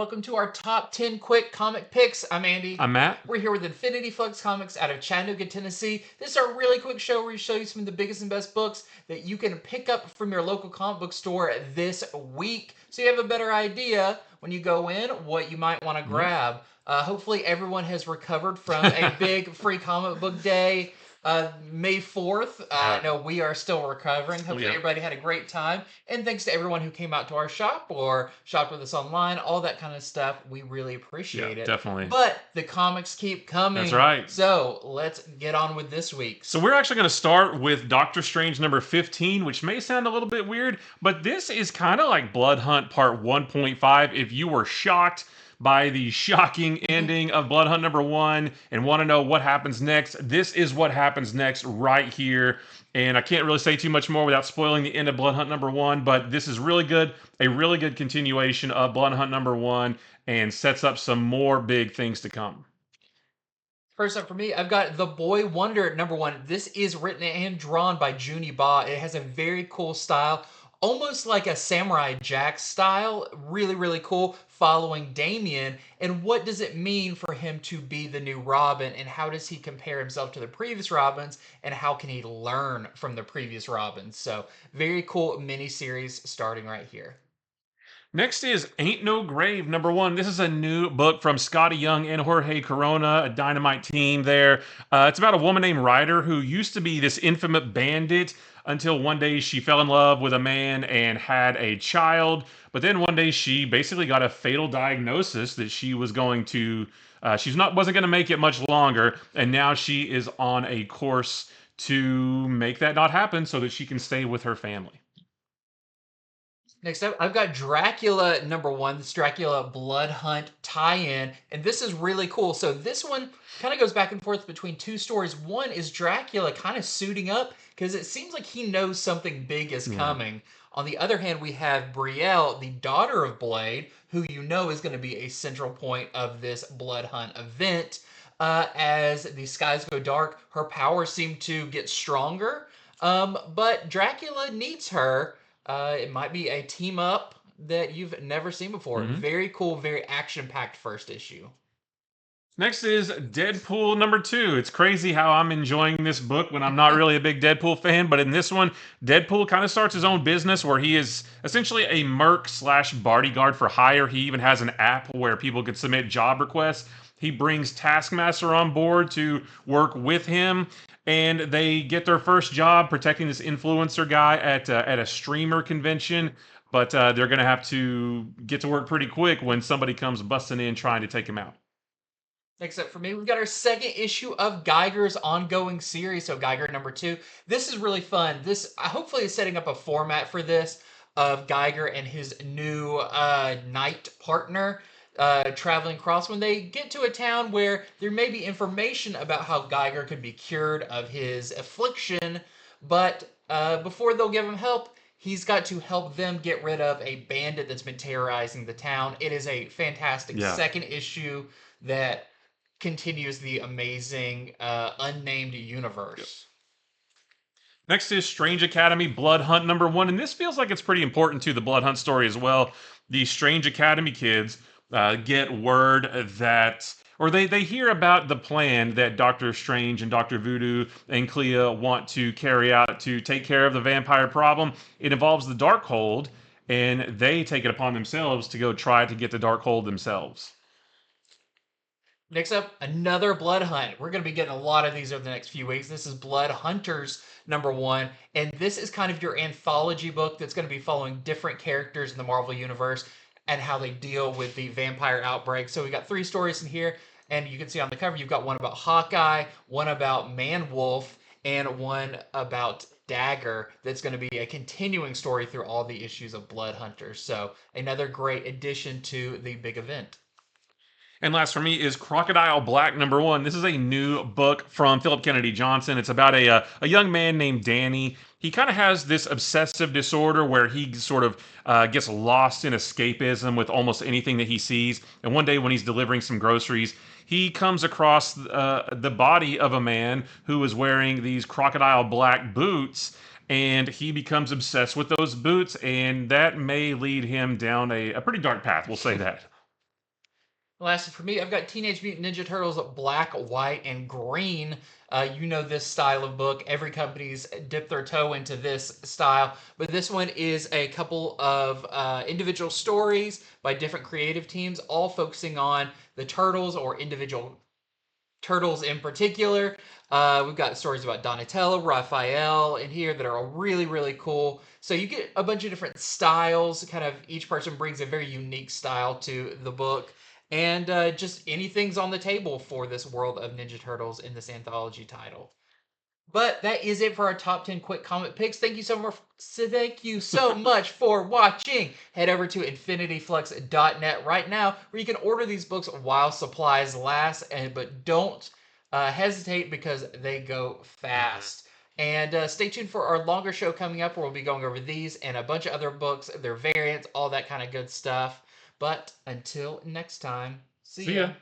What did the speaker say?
Welcome to our top 10 quick comic picks. I'm Andy. I'm Matt. We're here with Infinity Flux Comics out of Chattanooga, Tennessee. This is our really quick show where we show you some of the biggest and best books that you can pick up from your local comic book store this week, so you have a better idea when you go in what you might want to grab. Hopefully everyone has recovered from a big free comic book day May 4th. I know we are still recovering. Hopefully everybody had a great time. And thanks to everyone who came out to our shop or shopped with us online, all that kind of stuff. We really appreciate it. Definitely. But the comics keep coming. That's right. So let's get on with this week. So we're actually going to start with Doctor Strange number 15, which may sound a little bit weird, but this is kind of like Blood Hunt Part 1.5. If you were shocked by the shocking ending of Blood Hunt number 1 and want to know what happens next, this is what happens next right here. And I can't really say too much more without spoiling the end of Blood Hunt number 1, but this is really good, a really good continuation of Blood Hunt number 1, and sets up some more big things to come. First up for me, I've got The Boy Wonder at number 1. This is written and drawn by Juni Ba. It has a very cool style, almost like a Samurai Jack style. Really, really cool, following Damien. And what does it mean for him to be the new Robin? And how does he compare himself to the previous Robins? And how can he learn from the previous Robins? So, very cool miniseries starting right here. Next is Ain't No Grave, number 1. This is a new book from Scotty Young and Jorge Corona, a Dynamite team there. It's about a woman named Ryder who used to be this infamous bandit until one day she fell in love with a man and had a child. But then one day she basically got a fatal diagnosis that she was going to, wasn't going to make it much longer. And now she is on a course to make that not happen so that she can stay with her family. Next up, I've got Dracula number 1. This Dracula Blood Hunt tie-in, and this is really cool. So this one kind of goes back and forth between two stories. One is Dracula kind of suiting up because it seems like he knows something big is coming. On the other hand, we have Brielle, the daughter of Blade, who you know is going to be a central point of this Blood Hunt event. As the skies go dark, her powers seem to get stronger, but Dracula needs her. It might be a team up that you've never seen before. Very cool, very action-packed first issue. Next is Deadpool number 2. It's crazy how I'm enjoying this book when I'm not really a big Deadpool fan, but in this one, Deadpool kind of starts his own business where he is essentially a merc / bodyguard for hire. He even has an app where people could submit job requests. He brings Taskmaster on board to work with him, and they get their first job protecting this influencer guy at a streamer convention. But they're going to have to get to work pretty quick when somebody comes busting in trying to take him out. Next up for me, we've got our second issue of Geiger's ongoing series, so Geiger number 2. This is really fun. This hopefully is setting up a format for this of Geiger and his new knight partner traveling across when they get to a town where there may be information about how Geiger could be cured of his affliction, but before they'll give him help, he's got to help them get rid of a bandit that's been terrorizing the town. It is a fantastic second issue that continues the amazing unnamed universe. Next is Strange Academy Blood Hunt number 1, and this feels like it's pretty important to the Blood Hunt story as well. The Strange Academy kids get word that, or they hear about the plan that Doctor Strange and Dr. Voodoo and Clea want to carry out to take care of the vampire problem. It involves the Darkhold, and they take it upon themselves to go try to get the Darkhold themselves. Next up, another Blood Hunt. We're going to be getting a lot of these over the next few weeks. This is Blood Hunters number 1, and this is kind of your anthology book that's going to be following different characters in the Marvel Universe and how they deal with the vampire outbreak. So we got 3 stories in here, and you can see on the cover you've got one about Hawkeye, one about Man-Wolf, and one about Dagger that's going to be a continuing story through all the issues of Blood Hunters. So another great addition to the big event. And last for me is Crocodile Black number 1. This is a new book from Philip Kennedy Johnson. It's about a young man named Danny. He kind of has this obsessive disorder where he sort of gets lost in escapism with almost anything that he sees. And one day when he's delivering some groceries, he comes across the body of a man who is wearing these crocodile black boots. And he becomes obsessed with those boots, and that may lead him down a pretty dark path, we'll say that. Lastly, for me, I've got Teenage Mutant Ninja Turtles Black, White, and Green. You know this style of book. Every company's dipped their toe into this style, but this one is a couple of individual stories by different creative teams, all focusing on the turtles or individual turtles in particular. We've got stories about Donatello, Raphael in here that are really, really cool. So you get a bunch of different styles. Kind of each person brings a very unique style to the book. And just anything's on the table for this world of Ninja Turtles in this anthology title. But that is it for our top 10 quick comic picks. Thank you so much for watching. Head over to infinityflux.net right now where you can order these books while supplies last, but don't hesitate because they go fast. And stay tuned for our longer show coming up where we'll be going over these and a bunch of other books, their variants, all that kind of good stuff. But until next time, see See ya. ya.